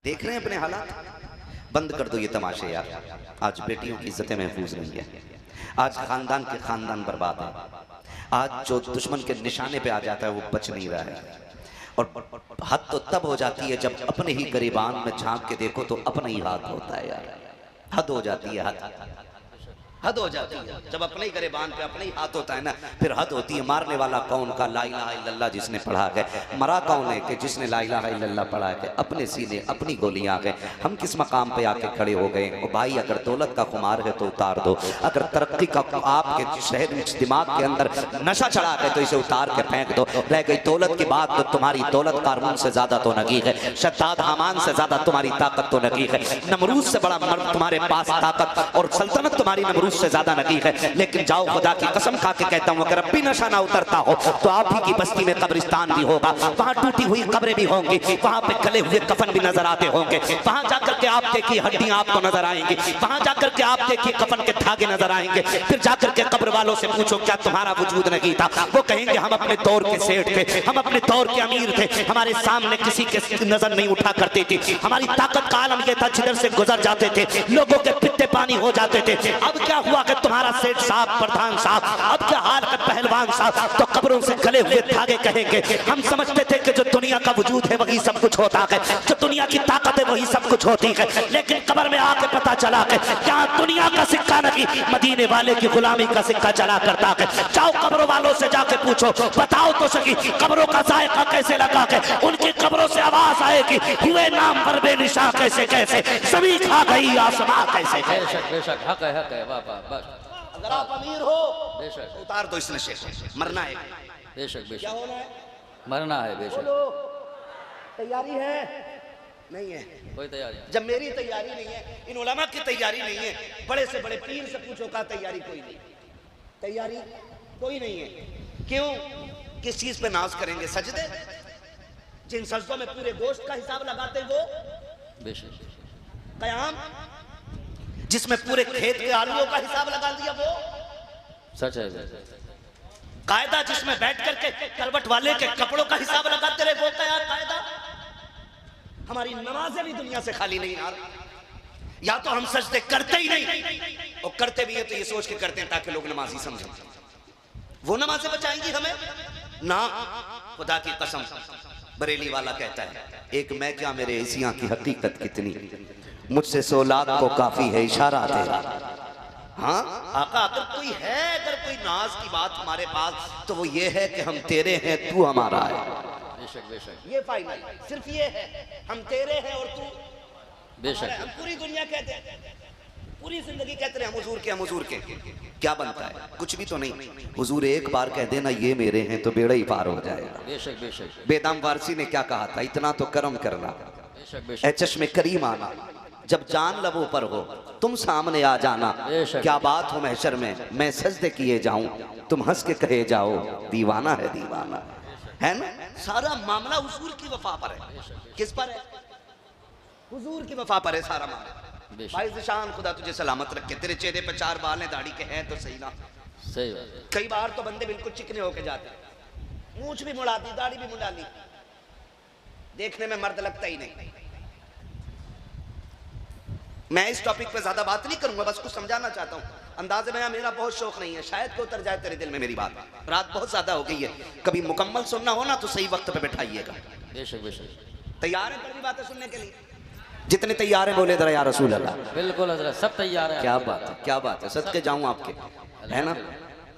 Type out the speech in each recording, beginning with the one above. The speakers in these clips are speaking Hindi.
देख रहे हैं अपने हालात, बंद कर दो ये तमाशे यार। आज बेटियों की इज्जतें महफूज नहीं है, आज खानदान के खानदान बर्बाद है, आज जो दुश्मन के निशाने पे आ जाता है वो बच नहीं रहा है। और हद तो तब हो जाती है जब अपने ही गिरेबान में झांक के देखो तो अपना ही हाथ होता है यार। हद हो जाती है, हद हो जाती है जब अपने ही गिरेबान पे अपने ही हाथ होता है ना, फिर हद होती है। मारने वाला कौन का ला इलाहा इल्लल्लाह जिसने पढ़ा है, मरा कौन है कि जिसने ला इलाहा इल्लल्लाह पढ़ा है। अपने सीने अपनी गोलियां आ गए, हम किस मकाम पे आके खड़े हो गए। ओ भाई अगर दौलत का खुमार है तो उतार दो, अगर तरक्की का आपके शहर दिमाग के अंदर नशा चढ़ा है तो इसे उतार के फेंक दो। रह गई दौलत की बात तो तुम्हारी दौलत कारमून से ज्यादा तो नगी है, शद्दाद हामान से ज्यादा तुम्हारी ताकत तो नगी है, नमरूद से बड़ा मर्द तुम्हारे पास ताकत और सल्तनत तुम्हारी नमरूद से ज्यादा नगी है। लेकिन जाओ खुदा की कसम खा के कहता हूं, अगर अब भी नशा ना उतरता हो तो आप ही की बस्ती में कब्रिस्तान भी होगा, वहां टूटी हुई कब्रें भी होंगी, वहां पे गले हुए कफन भी नजर आते होंगे, वहां जाकर के आप देखिए हड्डियां आपको नजर आएंगी, वहां जाकर के आप देखिए कफन के धागे नजर आएंगे। फिर जाकर के कब्र वालों से पूछो क्या तुम्हारा वजूद नहीं था, वो कहेंगे हम अपने दौर के सेठ थे, हम अपने दौर के अमीर थे, हमारे सामने किसी के नजर नहीं उठा करती थी, हमारी ताकत का आलम यह था जिधर से गुजर जाते थे लोगों के पित्ते पानी हो जाते थे। अब क्या हुआ कि तुम्हारा सेठ साहब, प्रधान साहब, अब क्या हाल है पहलवान साहब, तो कब्रों से गले हुए धागे कहेंगे। हम समझते थे कि जो दुनिया का वजूद है वही सब कुछ होता है, जो दुनिया की ताकत है वही सब कुछ होती है, लेकिन कब्र में आके पता चला कि क्या दुनिया का सिक्का नहीं, मदीने वाले की गुलामी का सिक्का चला करता है। जाओ कब्रों वालों से जाके पूछो, बताओ तो सही कब्रों का जायका कैसे लगा के उनकी कब्रों से आवाज आएगी, हुए नाम पर बेनिशा कैसे कैसे, सभी खा गई आसमां कैसे कैसे। बेशक बेशक हक है वाह वाह बस। अगर आप अमीर हो बेशक उतार दो इस नशे से, मरना है। बेशक बेशक क्या होना है? मरना है बेशक। तैयारी है? नहीं है। कोई तैयारी नहीं। जब मेरी तैयारी नहीं है, इन उलमा की तैयारी नहीं है, बड़े से बड़े पीर से पूछो का तैयारी कोई नहीं, तैयारी कोई नहीं है। क्यों? किस चीज पे नाज करेंगे? सजदे, जिन सजदों में पूरे गोश्त का हिसाब लगाते वो। बेशक कयाम, जिसमें पूरे खेत के आलूओं का हिसाब लगा दिया वो। सच है। कायदा, जिसमें बैठ करके करवट वाले के कपड़ों का हिसाब लगाते रहे वो क्या कायदा। हमारी नमाजें भी दुनिया से खाली नहीं यार, या तो हम सजदे करते ही नहीं, और करते भी है तो ये सोच के करते हैं ताकि लोग नमाजी समझें, वो नमाजें बचाएंगी हमें ना। खुदा की कसम, बरेली वाला कहता है एक मैं क्या मेरे एशिया की हकीकत कितनी, मुझसे 100 लाख को काफी है इशारा तेरा। हाँ आका, अगर कोई है, अगर कोई नाज की बात हमारे पास तो वो ये है कि हम तेरे हैं तू हमारा है। बेशक बेशक ये फाइनल सिर्फ ये है, हम तेरे हैं और तू बेशक। हम पूरी दुनिया कहते हैं, पूरी जिंदगी कहते रहे हम हुजूर के, हम हुजूर के। क्या बनता है? कुछ भी तो नहीं। हुजूर एक बार कह देना ये मेरे हैं तो बेड़ा ही पार हो जाएगा। बेशक बेशक। बेदाम वारसी ने क्या कहा था, इतना तो करम करना बेशक बेशक। ऐ चश्मे करीम आना, जब जान लबों पर हो तुम सामने आ जाना। क्या बात हो महशर में मैं सजदे किए जाऊं, तुम हंस के कहे जाओ दीवाना है दीवाना, है ना। सारा मामला हुजूर की वफा पर है। किस पर है? हुजूर की वफा पर है सारा मामला। भाई ज़िशान खुदा तुझे सलामत रखे, तेरे चेहरे पे 4 बाल हैं, दाढ़ी के हैं तो सही ना। सही बात। कई बार तो बंदे बिल्कुल चिकने होके जाते, मूंछ भी मुड़ा दी, दाढ़ी भी मुड़ा ली, देखने में मर्द लगता ही नहीं। मैं इस टॉपिक पे ज्यादा बात नहीं करूंगा, बस कुछ समझाना चाहता हूँ। अंदाज़े में मेरा बहुत शौक नहीं है, शायद को उतर जाए तेरे दिल में मेरी बात। रात बहुत ज्यादा हो गई है, कभी मुकम्मल सुनना हो ना तो सही वक्त पे बैठाइएगा। बेशक बेशक। तैयार है कड़वी बातें सुनने के लिए? जितने तैयार हैं बोले जरा या रसूल अल्लाह। बिल्कुल हजरत, सब तैयार है। क्या बात है, क्या बात है, सदके जाऊं आपके, है ना।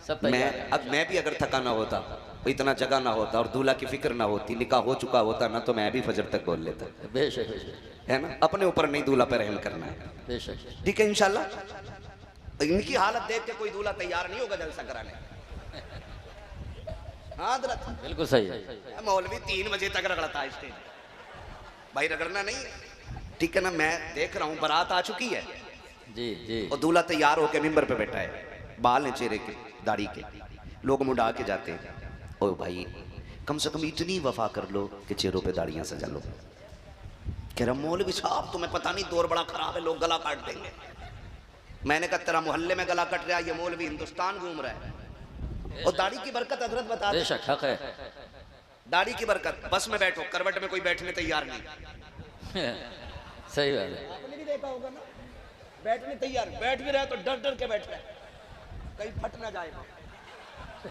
सब तैयार है। मैं भी अगर थका ना होता, इतना जगह ना होता और दूल्हा की फिक्र ना होती, निकाह हो चुका होता ना, तो मैं भी फजर तक बोल लेता। बेशक बेशक, है ना। अपने ऊपर नहीं, दूल्हा पे रहम करना है। बेशक ठीक है इंशाल्लाह। इनकी हालत देख के कोई दूल्हा तैयार नहीं होगा जलसा कराने। हाँ बिल्कुल सही है। मौलवी 3 बजे तक रगड़ता है स्टेज, भाई रगड़ना नहीं, ठीक है ना। मैं देख रहा हूँ बारात आ चुकी है जी जी, और दूल्हा तैयार होकर मिंबर पे बैठा है, बाल हैं चेहरे के, दाढ़ी के, लोग मुंडा के जाते हैं। ओ भाई कम से कम इतनी वफा कर लो कि चेहरों पे दाढ़ियां सजा लो। कह रहा मौलवी साहब तुम्हें पता नहीं दौर बड़ा खराब है, लोग गला काट देंगे। मैंने कहा तेरा मोहल्ले में गला कट रहा है, ये मौलवी हिंदुस्तान घूम रहा है। और दाढ़ी की बरकत हजरत बता दे, हक है, दाढ़ी की बरकत। बस में बैठो, करवट में कोई बैठने तैयार नहीं, सही बात है। आपने भी देखा होगा ना, बैठने तैयार, बैठ भी रहा तो डर डर के बैठ रहा है, कहीं फट ना जाए।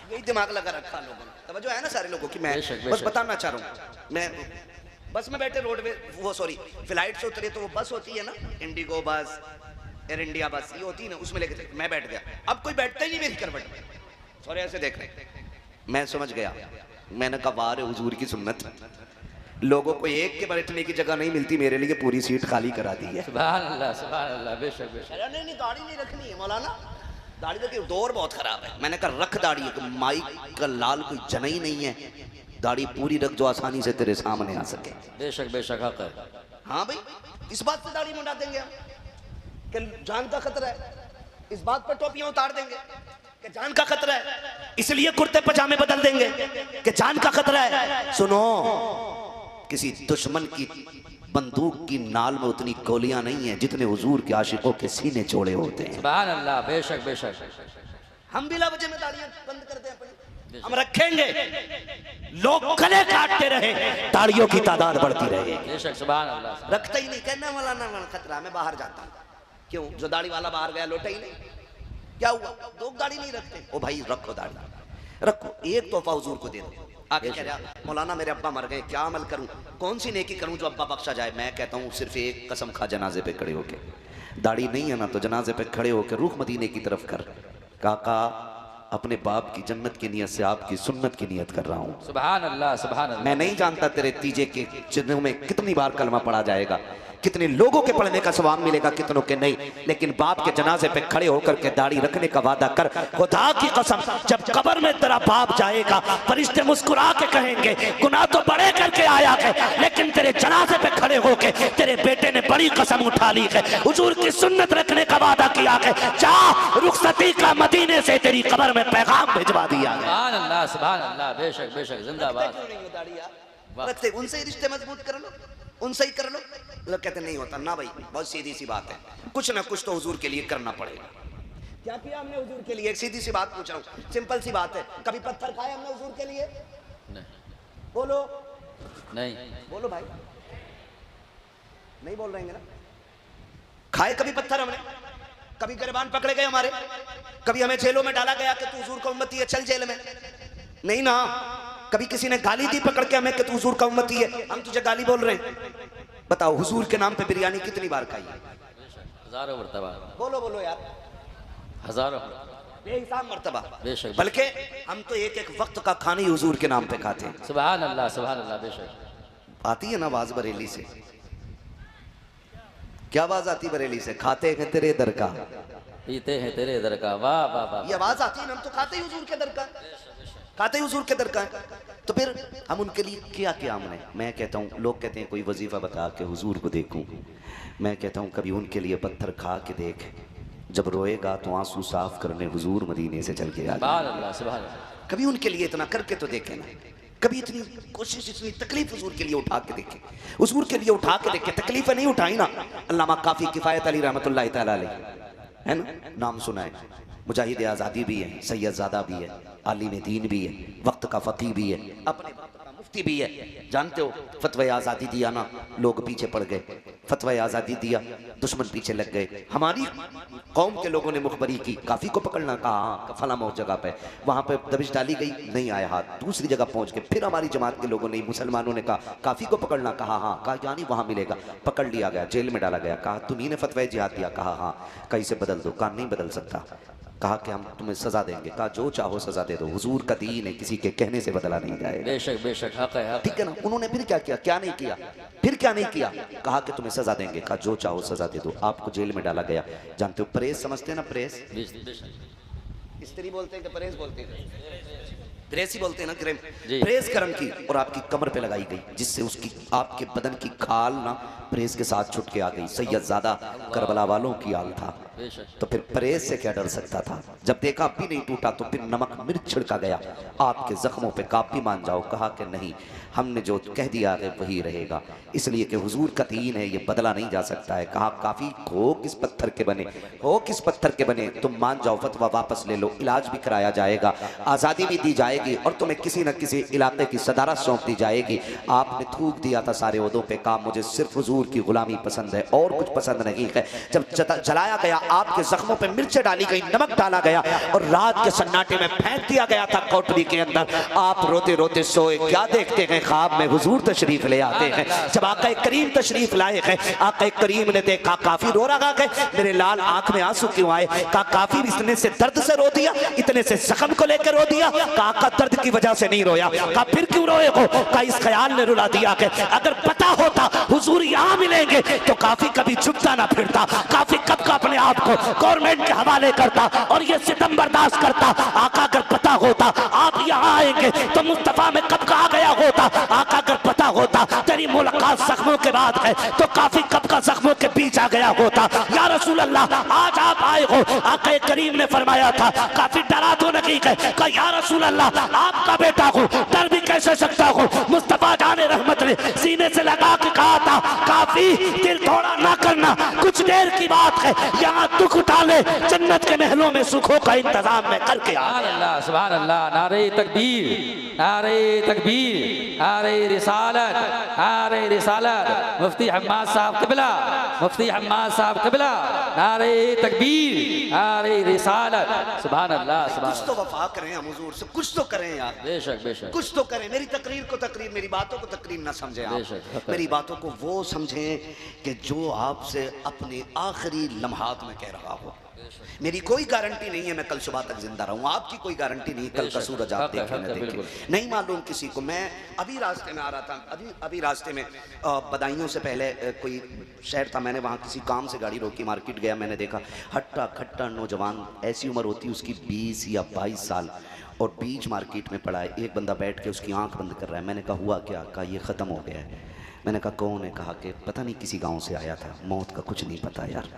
यही दिमाग लगा रखा लोगों ने, तवज्जो है ना सारे लोगों की। मैं बेशक, बस बेशक। बताना चाह रहा हूँ, मैं बस में बैठे रोडवे, वो सॉरी फ्लाइट से उतरे तो वो बस होती है ना, इंडिगो बस, एयर इंडिया बस, ये होती है ना, उसमें लेके चले, मैं बैठ गया। अब कोई बैठता ही नहीं मेरी करवट में, सॉरी ऐसे देख रहे, मैं समझ गया। मैंने कहा वाह रे हुजूर की सुन्नत, लोगों को एक के बैठने की जगह नहीं मिलती, मेरे लिए पूरी सीट खाली करा दी है। सुभान अल्लाह, बेशक बेशक। नहीं नहीं, दाढ़ी नहीं रखनी है मौलाना, दाढ़ी देखिए दौर बहुत खराब है। मैंने कहा रख दाढ़ी, माइक का लाल कोई जना ही नहीं है, दाढ़ी पूरी रख जो आसानी से तेरे सामने आ सके। बेशक बेशक हक है। हाँ भाई, इस बात से दाढ़ी मुंडा देंगे हम कि जान का खतरा है, इस बात पर टोपियां उतार देंगे कि जान का खतरा है, इसलिए कुर्ते पजामे बदल देंगे कि जान का खतरा है। सुनो, किसी दुश्मन की बंदूक की नाल में उतनी गोलियां नहीं है जितने हुजूर के आशिकों के सीने चौड़े होते हैं। सुभान अल्लाह, बेशक बेशक। हम बिला वजह में दाढ़ियां बंद कर दें अपनी, हम रखेंगे, लोग गले काटते रहे, दाढ़ियों की तादाद बढ़ती रहे। बेशक सुभान अल्लाह। रखता ही नहीं, कहना वाला ना खतरा, मैं बाहर जाता हूँ। क्यों? जो दाढ़ी वाला बाहर गया लौटा ही नहीं, क्या हुआ? लोग दाढ़ी नहीं रखते। ओ भाई रखो दाढ़ी, रखो, एक तोहफा हुजूर को दे दो। आगे कह रहा मौलाना मेरे अब्बा मर गए, क्या अमल करूं, कौन सी नेकी करूं जो अब्बा बख्शा जाए? मैं कहता हूं सिर्फ एक कसम खा, जनाजे पे खड़े होके, दाढ़ी नहीं है ना तो जनाजे पे खड़े होकर रुख मदीने की तरफ कर, काका अपने बाप की जन्नत की नियत से आपकी सुन्नत की नियत कर रहा हूं। सुभान अल्लाह, सुभान अल्लाह। मैं नहीं जानता तेरे तीजे के चिन्हों में कितनी बार कलमा पढ़ा जाएगा, कितने लोगों के पढ़ने का सवाब मिलेगा, कितनों के नहीं, लेकिन बाप के जनाजे पे खड़े होकर के दाढ़ी रखने का वादा कर। खुदा की कसम, जब कब्र में तेरा बाप जाएगा, फरिश्ते मुस्कुरा के कहेंगे गुनाह तो बड़े करके आया है, लेकिन तेरे जनाजे पे खड़े होके तेरे बेटे ने बड़ी कसम उठा ली है, हुजूर की सुन्नत रखने का वादा किया है, जा रुखसती का मदीने से तेरी कब्र में पैगाम भिजवा दिया है। सुभान अल्लाह, सुभान अल्लाह, बेशक बेशक, जिंदाबाद। रखते उनसे रिश्ते मजबूत कर लो, उनसे ही कर लो। लोग कहते नहीं होता ना भाई, बहुत सीधी सी बात है, कुछ ना कुछ तो हुजूर के लिए करना पड़ेगा। क्या किया हमने हुजूर के लिए? एक सीधी सी बात पूछ रहा हूँ, सिंपल सी बात है, कभी पत्थर खाए हमने हुजूर के लिए? नहीं बोलो नहीं, बोलो भाई, नहीं बोल रहे हैं ना? खाए कभी पत्थर हमने? कभी गिरबान पकड़े गए हमारे? कभी हमें जेलों में डाला गया कि तू हुजूर का उम्मती है, चल जेल में? नहीं ना। कभी किसी ने गाली दी पकड़ के हमें कि तू हुजूर का उम्मती है, हम तुझे गाली बोल रहे हैं? बताओ, हुजूर के नाम पे बिरयानी कितनी बार खाई है? हजारों मरतबा। बोलो बोलो यार, हजारों बेहिसाब मर्तबा। बेशक। बल्कि हम तो एक एक वक्त का खाना ही हुजूर के नाम पे खाते हैं। सुभान अल्लाह, सुभान अल्लाह, बेशक। आती है ना आवाज बरेली से? क्या आवाज आती बरेली से? खाते हैं तेरे दर का, पीते हैं तेरे दर का। वाह वाह वाह। ये आवाज आती है ना, हम तो खाते ही हुजूर के दर का, खाते ही हुजूर के दर का। तो फिर हम उनके लिए क्या किया हमने? मैं कहता हूँ, लोग कहते हैं कोई वजीफा बता के हुजूर को देखूं, मैं कहता हूँ कभी उनके लिए पत्थर खा के देख, जब रोएगा तो आंसू साफ करने हुजूर मदीने से चल के आ। सुभान अल्लाह, सुभान अल्लाह। कभी उनके लिए इतना करके तो देखे ना, कभी इतनी कोशिश, इतनी तकलीफ हुजूर के लिए उठा के देखे, हुजूर के लिए उठा के देखे। तकलीफें नहीं उठाई ना। अल्लामा काफी किफायत अली रहमतुल्लाह तआला अलैह, है ना, नाम सुना है, मुजाहिद आज़ादी भी है, सैयदजादा भी है, आलिम दीन भी है, वक्त का फ़कीह भी है, अपने वक्त का मुफ्ती भी है। जानते हो फतवा आज़ादी दिया ना, लोग पीछे पड़ गए, फतवा आज़ादी दिया, दुश्मन पीछे लग गए। हमारी कौम के लोगों ने मुखबरी की, काफ़ी को पकड़ना कहा, हाँ फला मौत जगह पे, वहाँ पे दबिश डाली गई, नहीं आया हाथ, दूसरी जगह पहुँच के फिर हमारी जमात के लोगों ने, मुसलमानों ने कहा काफ़ी को पकड़ना, कहा हाँ, कहा यानी वहाँ मिलेगा, पकड़ लिया गया, जेल में डाला गया, कहा तुम्ही ने फतवा जिहाद दिया, कहा हाँ, कहीं से बदल दो, कहा नहीं बदल सकता, कहा कि हम तुम्हें सजा देंगे, कहा जो चाहो सजा दे दो, हुजूर का दीन है, किसी के कहने से बदला नहीं जाएगा। बेशक बेशक, हक है, हक ठीक है ना। उन्होंने फिर क्या किया? क्या नहीं किया? फिर क्या नहीं किया? कहा कि तुम्हें सजा देंगे, कहा जो चाहो सजा दे दो, आपको जेल में डाला गया। जानते हो प्रेस समझते हैं ना? प्रेस स्त्री बोलते हैं कि प्रेस बोलते हैं? प्रेस ही बोलते हैं ना, क्रेम। प्रेस कर्म की और आपकी कमर पे लगाई गई, जिससे उसकी आपके बदन की खाल ना प्रेस के साथ छुट के आ गई। सैयदजादा करबला वालों की आल था, बेशक। तो फिर परहेज से क्या डर सकता था? जब देखा अब भी नहीं टूटा तो फिर नमक मिर्च छिड़का गया, आपके जख्मों पे काफी मान जाओ। कहा कि नहीं, हमने जो कह दिया है वही रहेगा, इसलिए कि हुजूर का दीन है, ये बदला नहीं जा सकता है। कहा काफी हो किस पत्थर के बने, हो किस पत्थर के बने, तुम मान जाओ, फतवा वापस ले लो, इलाज भी कराया जाएगा, आज़ादी भी दी जाएगी और तुम्हें किसी न किसी इलाके की सदारत सौंप दी जाएगी। आपने थूक दिया था सारे ओहदों पे, कहा मुझे सिर्फ हुजूर की गुलामी पसंद है और कुछ पसंद नहीं है। जब जलाया गया, आपके जख्मों पे मिर्चें डाली गई, नमक डाला गया और रात के सन्नाटे में फेंक दिया गया था कोठरी के अंदर। आप रोते रोते सोए, क्या देखते हैं ख्वाब में हुजूर तशरीफ ले आते हैं। जब आका करीम तशरीफ लाए हैं, आका करीम ने देखा काफी रो रहा है, मेरे लाल आंख में आंसू क्यों आए? कहा काफी इतने से दर्द से रो दिया, इतने से जख्म को लेकर रो दिया। कहा का दर्द की वजह से नहीं रोया। कहा फिर क्यों रोए हो? कहा इस ख्याल ने रुला दिया कि अगर पता होता हुजूर यहाँ मिलेंगे तो काफी कभी चुपता ना फिरता, काफी कब का अपने आप को गवर्नमेंट के हवाले करता और ये सितम बर्दाश्त करता। आका अगर पता होता आप यहाँ आएंगे तो मुस्तफा में कब का आ गया होता। आका अगर पता होता तेरी मुलाकात जख्मों के बाद है तो काफी कब का जख्मों के बीच आ गया होता। या रसूल अल्लाह, आज आप आए हो, आका करीम ने फरमाया था, काफी डरा तो नहीं है। कहा या रसूल अल्लाह, आपका बेटा हूँ, डर भी कैसे सकता हूँ। मुस्तफा जाने रहमत ने सीने से लगा के कहा था, काफी दिल थोड़ा ना करना, कुछ देर की बात है, यहाँ दुख उठा ले, जन्नत के महलों में सुखों का इंतजाम मैं करके आ गया। अल्लाह सुभान अल्लाह, नारे तकबीर, नारे तकबीर, नारे रिसालत, नारे रिसालत। मुफ्ती हम्माद साहब क़िबला, मुफ्ती हम्माद साहब क़िबला, नारे तकबीर, नारे रिसालत। सुभान अल्लाह, सुभान कुछ तो वफा करें हम हुजूर से, कुछ तो करें यार, बेशक बेशक, कुछ तो करें। मेरी तकरीर को तकरीर, मेरी बातों को तकरीर ना समझें आप, मेरी बातों को वो समझें कि जो आपसे अपने आखिरी लम्हात में कह रहा हो। मेरी कोई गारंटी नहीं है मैं कल सुबह तक जिंदा रहूं, आपकी कोई गारंटी नहीं कल का सूरज आप देखें न देखें, नहीं मालूम किसी को। मैं अभी रास्ते में आ रहा था, अभी रास्ते में बदायूं से पहले कोई शहर था, मैंने वहाँ किसी काम से गाड़ी रोकी, मार्केट गया, मैंने देखा हट्टा खट्टा नौजवान, ऐसी उम्र होती है उसकी 20 या 22 साल, और बीच मार्केट में पड़ा है। एक बंदा बैठ के उसकी आंख बंद कर रहा है। मैंने कहा हुआ क्या? कहा ये ख़त्म हो गया है। मैंने कहा कौन है? कहा कि पता नहीं, किसी गांव से आया था, मौत का कुछ नहीं पता यार,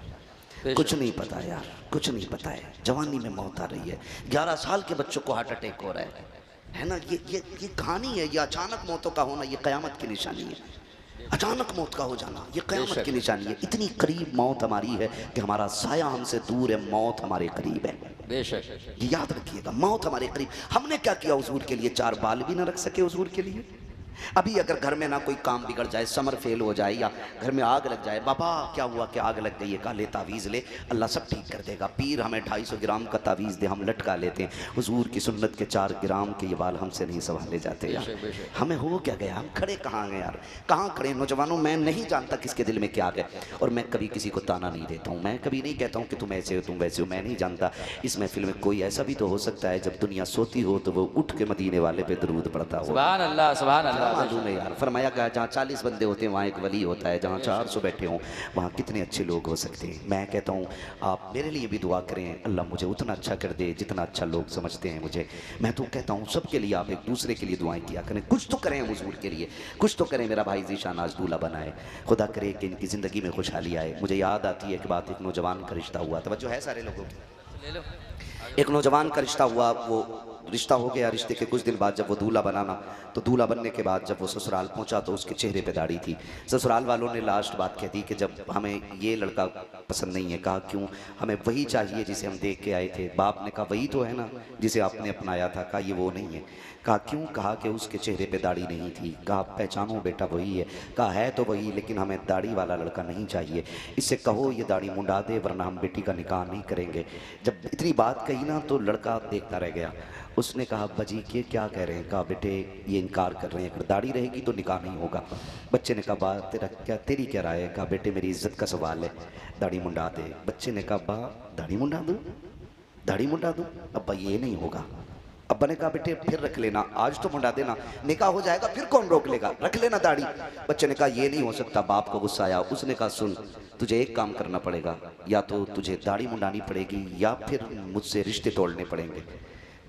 कुछ नहीं पता यार, कुछ नहीं पता है। जवानी में मौत आ रही है, 11 साल के बच्चों को हार्ट अटैक हो रहा है ना। ये कहानी है, ये अचानक मौतों का होना, ये क़यामत की निशानी है। अचानक मौत का हो जाना ये क़यामत की निशानी है। इतनी करीब मौत हमारी है कि हमारा साया हमसे दूर है, मौत हमारे करीब है। बेशक, ये याद रखिएगा, मौत हमारे करीब। हमने क्या किया हुजूर के लिए? 4 बाल भी ना रख सके हुजूर के लिए। अभी अगर घर में ना कोई काम बिगड़ जाए, समर फेल हो जाए या घर में आग लग जाए, बाबा क्या हुआ कि आग लग गई है? कहा ले तावीज़ ले, अल्लाह सब ठीक कर देगा। पीर हमें 250 ग्राम का तावीज़ दे, हम लटका लेते हैं। हुजूर की सुन्नत के 4 ग्राम के ये बाल हमसे नहीं संभाले जाते यार। हमें हो क्या गया? हम खड़े कहाँ गए यार? कहाँ खड़े नौजवानों? मैं नहीं जानता किसके दिल में क्या गया, और मैं कभी किसी को ताना नहीं देता हूँ, मैं कभी नहीं कहता हूँ कि तुम ऐसे हो तुम वैसे हो, मैं नहीं जानता। इस महफिल में कोई ऐसा भी तो हो सकता है जब दुनिया सोती हो तो वो उठ के मदीने वाले पे दरूद पड़ता हो। सुभान अल्लाह, सुभान अल्लाह। मालूम है यार, फरमाया गया जहाँ 40 बंदे होते हैं वहाँ एक वली होता है, जहाँ 400 बैठे हों वहाँ कितने अच्छे लोग हो सकते हैं। मैं कहता हूँ आप मेरे लिए भी दुआ करें, अल्लाह मुझे उतना अच्छा कर दे जितना अच्छा लोग समझते हैं मुझे। मैं तो कहता हूँ सबके लिए आप एक दूसरे के लिए दुआएं किया करें, कुछ तो करें हुजूर के लिए, कुछ तो करें। मेरा भाई ज़ीशान आज दूल्हा बनाए, खुदा करे कि इनकी ज़िंदगी में खुशहाली आए। मुझे याद आती है कि बात, एक नौजवान का रिश्ता हुआ, तवज्जो है सारे लोगों की। एक नौजवान का रिश्ता हुआ, वो रिश्ता हो गया, रिश्ते के कुछ दिन बाद जब वो दूल्हा बनाना, तो दूल्हा बनने के बाद जब वो ससुराल पहुंचा तो उसके चेहरे पे दाढ़ी थी। ससुराल वालों ने लास्ट बात कह दी कि जब हमें ये लड़का पसंद नहीं है। कहा क्यों? हमें वही चाहिए जिसे हम देख के आए थे। बाप ने कहा वही तो है ना जिसे आपने अपनाया था। कहा ये वो नहीं है। कहा क्यों? कहा कि उसके चेहरे पे दाढ़ी नहीं थी। कहा पहचानो बेटा वही है। कहा है तो वही, लेकिन हमें दाढ़ी वाला लड़का नहीं चाहिए, इससे कहो ये दाढ़ी मुंडा दे वरना हम बेटी का निकाह नहीं करेंगे। जब इतनी बात कही ना तो लड़का देखता रह गया। उसने कहा अब्बा जी के क्या कह रहे हैं? कहा बेटे ये इनकार कर रहे हैं, अगर दाढ़ी रहेगी तो निकाह नहीं होगा। बच्चे ने कहा बा तेरी क्या राय है? कहा बेटे मेरी इज्जत का सवाल है, दाढ़ी मुंडा दे। बच्चे ने कहा बा दाढ़ी मुंडा दूँ, दाढ़ी मुंडा दूँ? अब्बा ये नहीं होगा। अब्बा ने कहा बेटे फिर रख लेना, आज तो मुंडा देना, निकाह हो जाएगा फिर कौन रोक लेगा, रख लेना दाढ़ी। बच्चे ने कहा ये नहीं हो सकता। बाप को गुस्सा आया, उसने कहा सुन तुझे एक काम करना पड़ेगा, या तो तुझे दाढ़ी मुंडानी पड़ेगी या फिर मुझसे रिश्ते तोड़ने पड़ेंगे।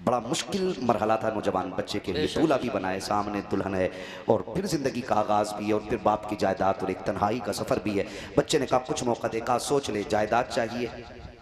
बड़ा मुश्किल मरहला था नौजवान बच्चे के लिए। दूल्हा भी बनाए, सामने दुल्हन है और फिर ज़िंदगी का आगाज़ भी है और फिर बाप की जायदाद और एक तन्हाई का सफ़र भी है। बच्चे ने कहा कुछ मौका दे। कहा सोच ले, जायदाद चाहिए,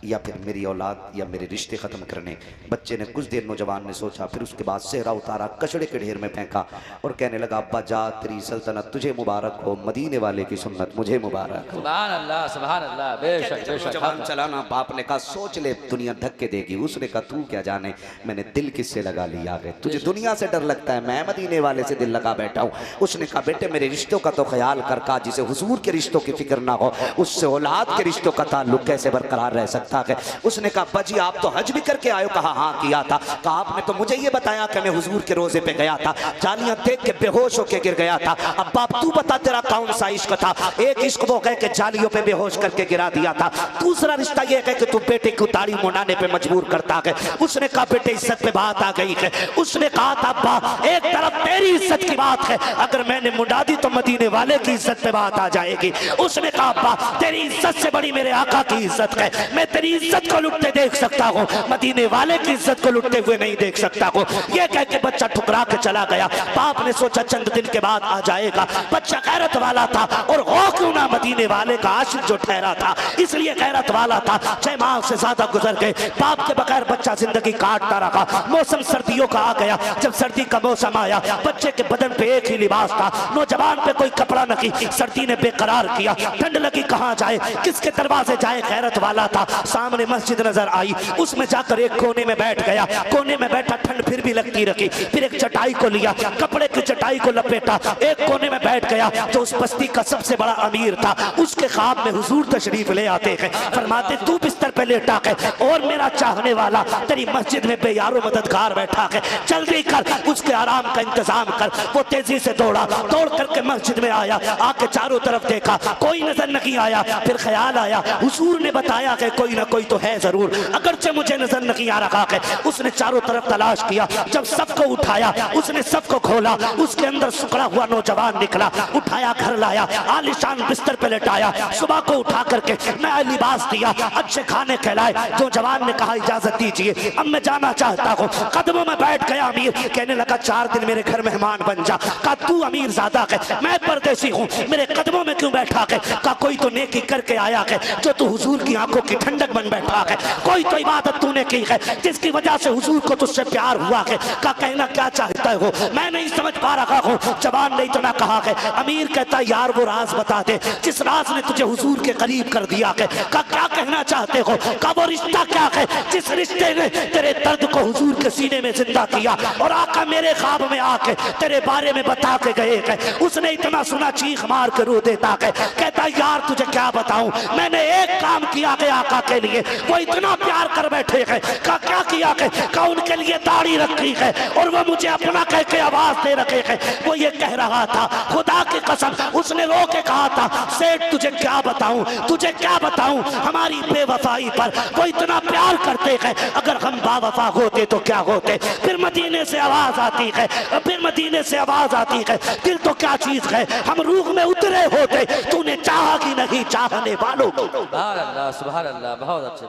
या फिर मेरी औलाद या मेरे रिश्ते ख़त्म करने। बच्चे ने कुछ देर नौजवान ने सोचा, फिर उसके बाद सेहरा उतारा, कचड़े के ढेर में फेंका और कहने लगा, अब्बा जा तेरी सल्तनत तुझे मुबारक हो, मदीने वाले की सुन्नत मुझे मुबारक हो। सुभान अल्लाह, सुभान अल्लाह। बेशक बेशक। नौजवान चलाना, बाप ने कहा सोच ले दुनिया धक्के देगी। उसने कहा तू क्या जाने मैंने दिल किससे लगा लिया है, तुझे दुनिया से डर लगता है, मैं मदीने वाले से दिल लगा बैठा हूँ। उसने कहा बेटे मेरे रिश्तों का तो ख्याल कर, का जिसे हुजूर के रिश्तों की फिक्र ना हो उससे औलाद के रिश्तों का ताल्लुक कैसे बरकरार रह सकता है। उसने कहा अब्बा जी आप तो हज भी करके आए हो? कहा हाँ किया था। कहा आपने तो मुझे ये बताया कि मैं हुजूर के रोजे पे गया था, जालियां देख के बेहोश होके गिर गया था। अब्बा तू बता तेरा कौन सा इश्क था? एक इश्क वो कह के जालियों पे बेहोश करके गिरा दिया था, दूसरा रिश्ता ये कह के तू बेटे को दाढ़ी मुंडाने पे मजबूर करता है। उसने कहा बेटे इज्जत पे बात आ गई है। उसने कहा था अब्बा एक तरफ तेरी इज्जत की बात है, अगर मैंने मुंडा दी तो मदीने वाले की इज्जत पे बात आ जाएगी। उसने कहा अब्बा तेरी इज्जत से बड़ी मेरे आका की इज्जत है, मैं तेरी इज्जत को लुटते देख सकता हूँ, मदीने वाले की इज्जत को लुटते हुए नहीं देख सकता हूँ। ये कह के बच्चा ठुकरा के चला गया। बाप ने सोचा चंद दिन के बाद आ जाएगा। बच्चा गैरत वाला था और गौ क्यों ना मदीने वाले का आशिक जो ठहरा था, इसलिए गैरत वाला था। 6 माह से ज्यादा गुजर गए, बाप के बगैर बच्चा जिंदगी काटता रहा। मौसम सर्दियों का आ गया, जब सर्दी का मौसम आया बच्चे के बदन पे एक ही लिबास था, नौजवान पे कोई कपड़ा नहीं। सर्दी ने बेकरार किया, ठंड लगी कहाँ जाए, किसके दरवाजे जाए। गैरत वाला था, सामने मस्जिद नजर आई, उसमें जाकर एक कोने में बैठ गया। कोने में बैठा, ठंड फिर भी लगती रही। फिर एक चटाई को लिया, कपड़े की चटाई को लपेटा, एक कोने में बैठ गया। जो उस बस्ती का सबसे बड़ा अमीर था, उसके ख्वाब में हुजूर तशरीफ ले आते हैं, फरमाते तू बिस्तर पे लेटा है और मेरा चाहने वाला तेरी मस्जिद में बेयारो मददगार बैठा है, जल्दी कर उसके आराम का इंतजाम कर। वो तेजी से दौड़ा, दौड़ करके मस्जिद में आया, आके चारों तरफ देखा, कोई नजर नहीं आया। फिर ख्याल आया हुजूर ने बताया कि कोई ना कोई तो है जरूर, अगरचे मुझे नजर नहीं आ रहा है। उसने चारों तरफ तलाश किया, जब सबको उठाया उसने सबको खोला, उसके अंदर सुखड़ा हुआ नौजवान निकला। उठाया घर लाया, आलिशान बिस्तर पे लेटाया, सुबह को उठा करके नया लिबास दिया, अच्छे खाने खिलाए। नौजवान ने कहा इजाजत दीजिए अब मैं जाना चाहता हूँ। कदमों में बैठ गया अमीर, कहने लगा 4 दिन मेरे घर मेहमान बन जा। कहा तू अमीर ज्यादा है, मैं परदेसी हूँ, मेरे कदमों में क्यों बैठा है? कहा कोई तो नेकी करके आया है जो तू हुजूर की आंखों की ठंडक बन बैठा है, कोई तो इबादत तूने की है जिसकी वजह से हुजूर को तुझसे प्यार हुआ है। का कहना क्या चाहता है हो, मैं नहीं समझ पा रहा हूँ। जवान ने इतना कहा है। अमीर कहता यार वो राज बता दे जिस राज ने तुझे हुजूर के करीब कर दिया है। का क्या कहना चाहते हो? का वो रिश्ता क्या है जिस रिश्ते ने तेरे दर्द को हुजूर के सीने में जिंदा किया और आका मेरे ख्वाब में आके तेरे बारे में बता के गए हैं। उसने इतना सुना चीख मार के रो देता है, कहता यार तुझे क्या बताऊं, मैंने एक काम किया है आका के लिए, वो इतना प्यार कर बैठे हैं। का क्या किया है? का उनके लिए दाढ़ी रखी है और वो मुझे अपना कह के आवाज दे रखे हैं। वो ये कह रहा था खुदा की कसम, उसने रो के कहा था सेठ तुझे क्या बताऊं, तुझे क्या बताऊं हमारी बेवफाई पर। वो इतना प्यार करते हैं, अगर हम बावफा होते तो क्या होते। फिर मदीने से आवाज आती है, फिर मदीने से आवाज आती है, दिल तो क्या चीज है, हम रूह में उतरे होते, तूने चाहा कि नहीं चाहने वालों को। सुभान अल्लाह, सुभान अल्लाह, बहुत अच्छे।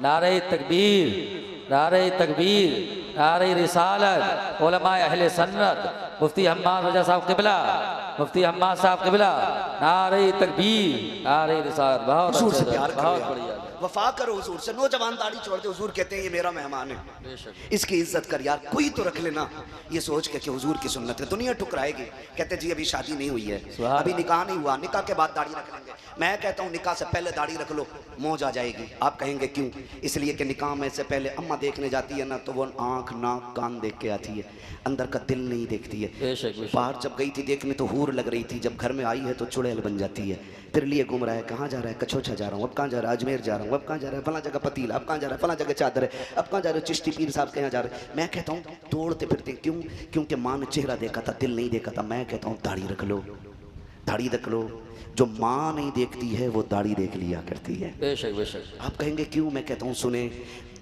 नारे तकबीर, नारे तकबीर, नारे रिसालत, उलमा अहले सन्नत, मुफ्ती हम्माद रजा साहब क़िबला, मुफ्ती हम्माद साहब क़िबला, नारे तकबीर, नारे रिसालत। बहुत हुजूर से अच्छे, प्यार बहुत करो, बढ़िया। वफा करो हुजूर से। नौजवान दाढ़ी छोड़ दे, हुजूर कहते हैं ये मेरा मेहमान है, इसकी इज्जत कर यार, कोई तो रख लेना, ये सोच के कि हुजूर की सुन्नत है। दुनिया ठुकराएगी, कहते जी अभी शादी नहीं हुई है, अभी निकाह नहीं हुआ, निकाह के बाद दाढ़ी रख लेंगे। मैं कहता हूँ निकाह से पहले दाढ़ी रख लो, मौज आ जाएगी। आप कहेंगे क्यों? इसलिए कि निकाह में से पहले अम्मा देखने जाती है ना, तो वो आंख नाक कान देख के आती है, अंदर का दिल नहीं देखती है। बाहर जब गई थी देखने तो हूर लग रही थी, जब घर में आई है तो चुड़ैल बन जाती है। फिर लिए घूम रहा है, कहाँ जा रहा है? कछोछा जा रहा हूँ, अब कहाँ जा रहा है? अजमेर जा रहा हूँ, अब कहाँ जा रहा है? फला जगह पतीला, अब कहाँ जा रहा है? फला जगह चादर है, अब कहाँ जा रहे हो? चिश्ती पीर साहब के यहाँ जा रहे हैं। मैं कहता हूँ दौड़ते फिरते क्यों? क्योंकि माँ ने चेहरा देखा था, दिल नहीं देखा था। मैं कहता हूँ दाढ़ी रख लो, दाढ़ी रख लो। जो माँ नहीं देखती है वो दाढ़ी देख लिया करती है। बेशक बेशक। आप कहेंगे क्यों? मैं कहता हूँ सुने,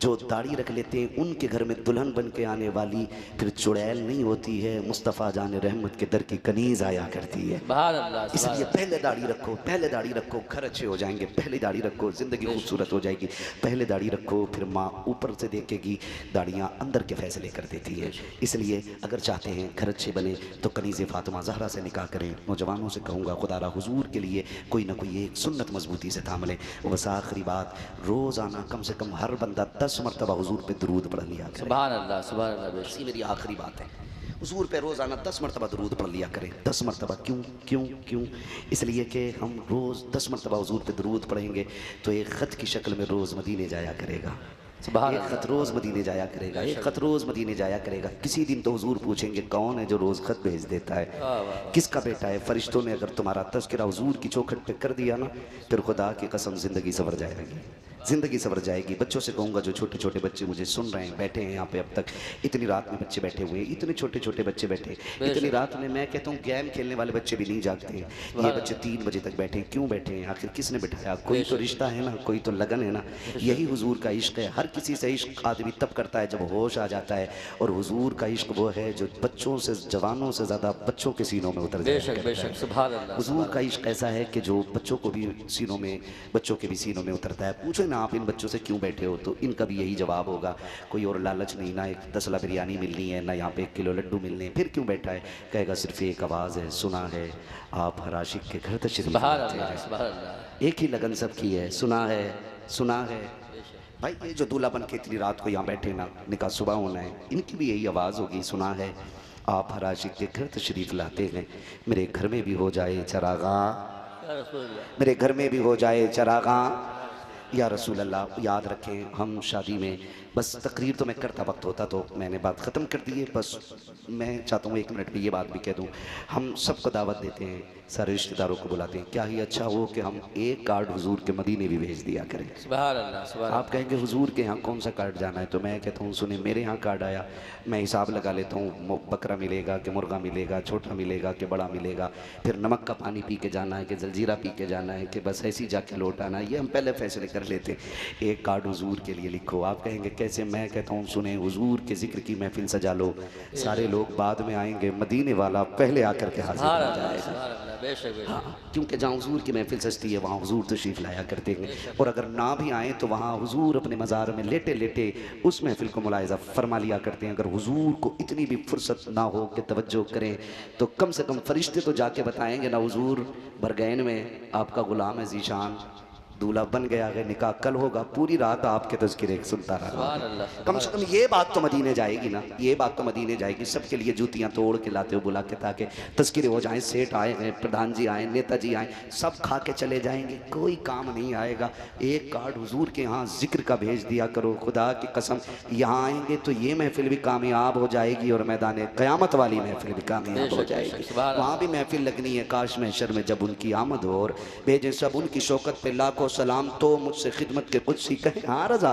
जो दाढ़ी रख लेते हैं उनके घर में दुल्हन बन के आने वाली फिर चुड़ैल नहीं होती है, मुस्तफ़ा जान रहमत के दर की कनीज आया करती है। इसलिए पहले दाढ़ी रखो, पहले दाढ़ी रखो, घर अच्छे हो जाएंगे। पहले दाढ़ी रखो, ज़िंदगी खूबसूरत हो जाएगी। पहले दाढ़ी रखो, फिर माँ ऊपर से देखेगी, दाढ़ियाँ अंदर के फैसले कर देती है। इसलिए अगर चाहते हैं घर अच्छे बने तो कनीज़ फ़ातिमा ज़हरा से निकाह करें। नौजवानों से कहूँगा खुदारा हुजूर के लिए कोई ना कोई एक सुन्नत मजबूती से थाम लें। बस आखिरी बात, रोज़ाना कम से कम हर बंदा 10 मरतबा हुजूर पे दुरूद पढ़ लिया करे। सुभान अल्लाह, सुभान अल्लाह। ऐसी मेरी आखिरी बात है, हुजूर पे रोज़ाना 10 मरतबा दुरूद पढ़ लिया करें। 10 मरतबा क्यों क्यों क्यों? इसलिए कि हम रोज़ 10 मरतबा हुजूर पे दुरूद पढ़ेंगे तो एक ख़त की शक्ल में रोज़ मदीने जाया करेगा। सुभान एक ख़त रोज़ मदीने जाया करेगा, एक ख़त रोज़ मदीने जाया करेगा। किसी दिन तो हुजूर पूछेंगे कौन है जो रोज़ ख़त भेज देता है, किसका बेटा है? फरिश्तों ने अगर तुम्हारा तज़किरा हुजूर की चौखट पे कर दिया ना, फिर खुदा की कसम ज़िंदगी सवर जाएगी, ज़िंदगी सवर जाएगी। बच्चों से कहूँगा, जो छोटे छोटे बच्चे मुझे सुन रहे हैं, बैठे हैं यहाँ पे, अब तक इतनी रात में बच्चे बैठे हुए हैं, इतने छोटे छोटे बच्चे बैठे, इतनी रात में मैं कहता हूँ गेम खेलने वाले बच्चे भी नहीं जागते हैं। ये बच्चे 3 बजे तक बैठे हैं, क्यों बैठे हैं? आखिर किसने बिठाया? कोई तो रिश्ता है ना, कोई तो लगन है ना। यही हुजूर का इश्क है। हर किसी से इश्क आदमी तब करता है जब होश आ जाता है, और हुजूर का इश्क वो है जो बच्चों से, जवानों से ज़्यादा बच्चों के सीनों में उतर जाता है। बेशक, सुभान अल्लाह। हुजूर का इश्क ऐसा है कि जो बच्चों को भी सीनों में, बच्चों के भी सीनों में उतरता है। पूछो ना आप इन बच्चों से क्यों बैठे हो, तो इनका भी यही जवाब होगा, कोई और लालच नहीं, ना एक 10 बिरयानी मिलनी है, ना यहाँ पे 1 किलो लड्डू मिलने हैं। फिर क्यों बैठा है? कहेगा सिर्फ एक आवाज़ है, सुना है आप हर आशिक के घर तशरीफ लाते हैं। सुभान अल्लाह। एक ही लगन सबकी है, सुना है, सुना है। भाई ये जो दूल्हा बन के इतनी रात को यहाँ बैठे ना, निकाह सुबह होना है, इनकी भी यही आवाज़ होगी, सुना है आप हर आशिक के घर तशरीफ लाते हैं। मेरे घर में भी हो जाए चरागा, मेरे घर में भी हो जाए चरागा या रसूल अल्लाह। याद रखें, हम शादी में, बस तकरीर तो मैं करता वक्त होता तो मैंने बात ख़त्म कर दी है, बस मैं चाहता हूँ 1 मिनट में ये बात भी कह दूँ। हम सबको दावत देते हैं, सारे रिश्तेदारों को बुलाते हैं। क्या ही अच्छा हो कि हम एक कार्ड हुजूर के मदीने भी भेज दिया करें। सुभान अल्लाह, सुभान। आप कहेंगे हुजूर के यहाँ कौन सा कार्ड जाना है, तो मैं कहता हूँ सुने, मेरे यहाँ कार्ड आया, मैं हिसाब लगा लेता हूँ, बकरा मिलेगा कि मुर्गा मिलेगा, छोटा मिलेगा कि बड़ा मिलेगा, फिर नमक का पानी पी के जाना है कि जलजीरा पी के जाना है कि बस ऐसे ही जाके लौट आना है, ये हम पहले फैसले कर लेते हैं। एक कार्ड हुजूर के लिए लिखो। आप कहेंगे कैसे? मैं कहता हूँ सुने, हुजूर के जिक्र की महफिल सजा लो, सारे लोग बाद में आएंगे, मदीने वाला पहले आकर के हाजिर हो जाएगा। हाँ, क्योंकि जहाँ हुजूर की महफिल सजती है वहाँ हुजूर तशरीफ़ लाया करते हैं, और अगर ना भी आएँ तो वहाँ हुजूर अपने मज़ार में लेटे लेटे उस महफिल को मुलाहिज़ा फरमा लिया करते हैं। अगर हुजूर को इतनी भी फुर्सत ना हो कि तवज्जो करें, तो कम से कम फरिश्ते तो जाके बताएंगे ना, हुजूर बरगैन में आपका गुलाम है ज़ीशान, दूल्हा बन गया है, निकाह कल होगा, पूरी रात आपके तज़किरे सुनता रहा। कम से कम ये बात तो मदीने जाएगी ना, ये बात तो मदीने जाएगी। सबके लिए जूतियाँ तोड़ के लाते हो बुला के, ताकि तज़किरे हो जाएं। सेठ आए हैं, प्रधान जी आए, नेताजी आए, सब खा के चले जाएंगे, कोई काम नहीं आएगा। एक कार्ड हुजूर के यहाँ जिक्र का भेज दिया करो, खुदा की कसम यहाँ आएंगे तो ये महफिल भी कामयाब हो जाएगी, और मैदान क़यामत वाली महफिल भी कामयाब हो जाएगी। वहाँ भी महफिल लगनी है, काश महशर में जब उनकी आमद हो, और भेजें सब उनकी शौकत पे लाखों सलाम, तो मुझसे खिदमत के कुछ कहें हाँ रजा,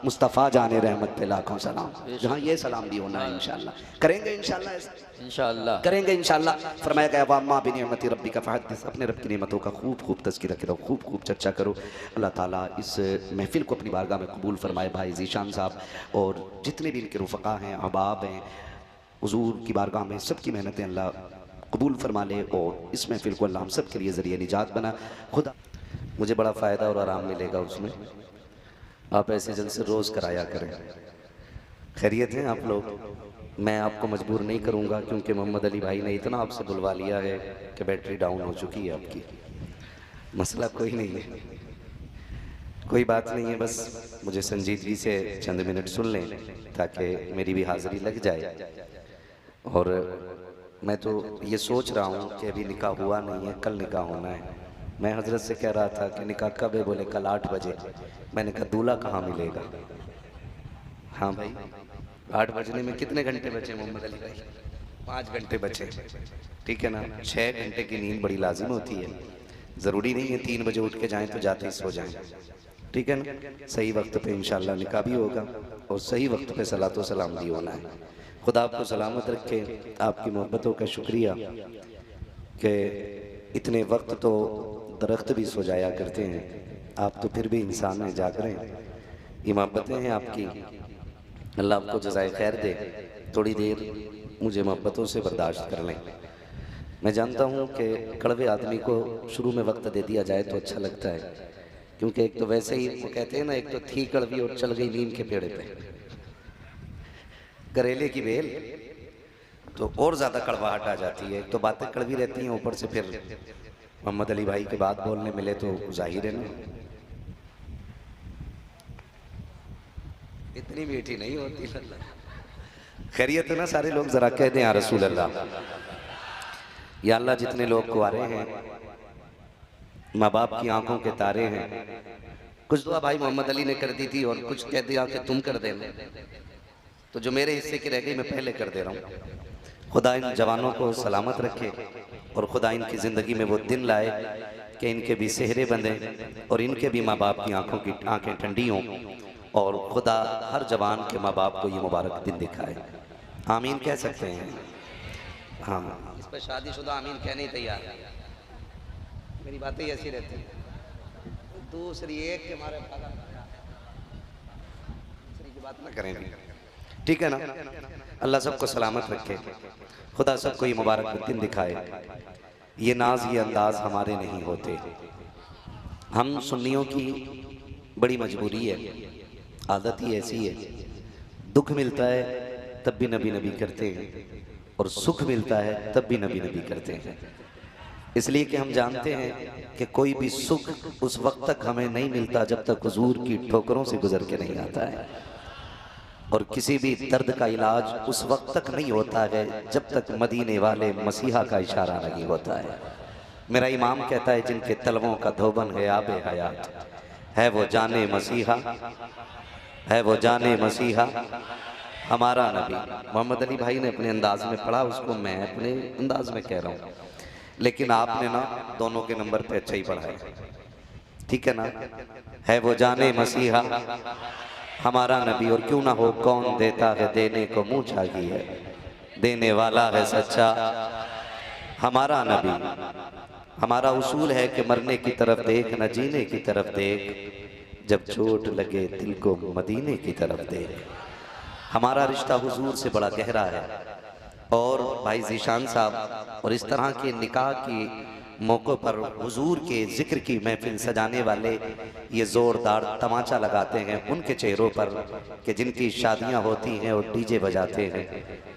मुस्तफ़ा जाने रहमत पे लाखों सलाम। जहाँ ये सलाम भी होना है, इंशाल्लाह करेंगे, इंशाल्लाह करेंगे, इंशाल्लाह। फरमाया गया वाम्मा बिनिअमति रब्बिका फहद्दिस, अपने रब की नेमतों का खूब खूब तज़किरा करो, खूब खूब चर्चा करो। अल्लाह ताला इस महफिल को अपनी बारगाह में कबूल फरमाए। भाई ज़ीशान साहब और जितने भी इनके रुफ़क़ा हैं, अहबाब हैं, हुजूर की बारगाह में सबकी मेहनतें अल्लाह कबूल फरमा ले, और इस महफिल को अल्लाह हम सब के लिए ज़रिए निजात बना। खुदा मुझे बड़ा फ़ायदा और आराम मिलेगा उसमें। आप ऐसे जलसे रोज़ कराया करें। खैरियत हैं आप लोग? मैं आपको मजबूर नहीं करूंगा, क्योंकि मोहम्मद अली भाई ने इतना आपसे बुलवा लिया है कि बैटरी डाउन हो चुकी है आपकी। मसला कोई नहीं है, कोई बात नहीं है, बस मुझे संजीदगी से चंद मिनट सुन लें ताकि मेरी भी हाज़िरी लग जाए। और मैं तो ये सोच रहा हूँ कि अभी निकाह हुआ नहीं है, कल निकाह होना है। मैं हजरत से कह रहा था कि निकाह कब है? बोले कल 8 बजे। मैंने कहा दूल्हा कहाँ मिलेगा? हाँ भाई, 8 बजने में कितने घंटे बचे मोहम्मद अली भाई? 5 घंटे बचे, ठीक है ना। 6 घंटे की नींद बड़ी लाजिम होती है, ज़रूरी नहीं है 3 बजे उठ के जाएं तो जाते ही सो जाएं, ठीक है ना। सही वक्त पे इंशाल्लाह निकाह भी होगा, और सही वक्त पे सलातो सलाम भी होना है। खुदा आपको सलामत रखे, आपकी मोहब्बतों का शुक्रिया कि इतने वक्त तो दरख्त भी सो जाया करते हैं, आप तो फिर भी इंसान में जाग रहे हैं। ये मोहब्बतें हैं आपकी, अल्लाह आपको जज़ाए खैर दे। थोड़ी देर मुझे मोहब्बतों से बर्दाश्त कर लें। मैं जानता हूँ कि कड़वे आदमी को शुरू में वक्त दे दिया जाए तो अच्छा लगता है, क्योंकि एक तो वैसे ही वो कहते हैं ना, एक तो थी कड़वी और चल गई नीम के पेड़े पे, करेले की बेल, तो और ज़्यादा कड़वाहट आ जाती है। एक तो बातें कड़वी रहती हैं, ऊपर से फिर मोहम्मद अली भाई के बात बोलने मिले तो जाहिर है ना, इतनी मीठी नहीं होती। खैरियत है ना सारे लोग? जरा कह दें या रसूल अल्लाह। या अल्लाह जितने लोग कुंवारे हैं, माँ बाप की आंखों के तारे हैं, कुछ दुआ भाई मोहम्मद अली ने कर दी थी और कुछ कह दिया कि तुम कर देना, तो जो मेरे हिस्से की रह गई मैं पहले कर दे रहा हूँ। खुदा इन जवानों को सलामत रखे और खुदा इनकी ज़िंदगी में वो दिन लाए कि इनके भी सेहरे बंधे और इनके भी माँ बाप की आंखों की आंखें ठंडी हों, और खुदा हर जवान के माँ बाप को ये मुबारक दिन दिखाए। आमीन कह सकते हैं? हाँ, इस पर शादीशुदा आमीन कहने ही तैयार है। मेरी बातें ऐसी रहती हैं, दूसरी एक के मारे दूसरी की बात ना करें, ठीक है ना? अल्लाह सबको सलामत रखे, खुदा सबको ये मुबारक दिन दिखाए। ये नाज ये अंदाज हमारे नहीं होते, हम सुन्नियों की बड़ी मजबूरी है, आदत ही ऐसी है। दुख मिलता है तब भी नबी नबी करते हैं और सुख मिलता है तब भी नबी नबी करते हैं, इसलिए कि हम जानते हैं कि कोई भी सुख उस वक्त तक हमें नहीं मिलता जब तक हुजूर की ठोकरों से गुजर के नहीं आता है, और किसी भी दर्द का इलाज उस वक्त तक नहीं होता है जब तक मदीने वाले मसीहा का इशारा नहीं होता है। मेरा इमाम कहता है जिनके तलवों का धोबन है आबे हयात, है वो जाने मसीहा, है वो जाने मसीहा हमारा नबी। मोहम्मद अली भाई ने अपने अंदाज में पढ़ा, उसको मैं अपने अंदाज में कह रहा हूँ, लेकिन आपने ना दोनों के नंबर पे अच्छा ही पढ़ा है, ठीक है ना? है वो जाने मसीहा हमारा नबी, और क्यों ना हो कौन देता है देने को मुँह चाहिए, देने वाला है सच्चा हमारा नबी। हमारा उसूल है कि मरने की तरफ देख न जीने की तरफ देख, जब चोट लगे दिल को मदीने की तरफ देख। हमारा रिश्ता हुजूर से बड़ा गहरा है, और भाई ज़ीशान साहब और इस तरह के निकाह की मौक़ों पर हुजूर के ज़िक्र की महफिल सजाने वाले ये ज़ोरदार तमाचा लगाते हैं उनके चेहरों पर कि जिनकी शादियां होती हैं और डीजे बजाते हैं,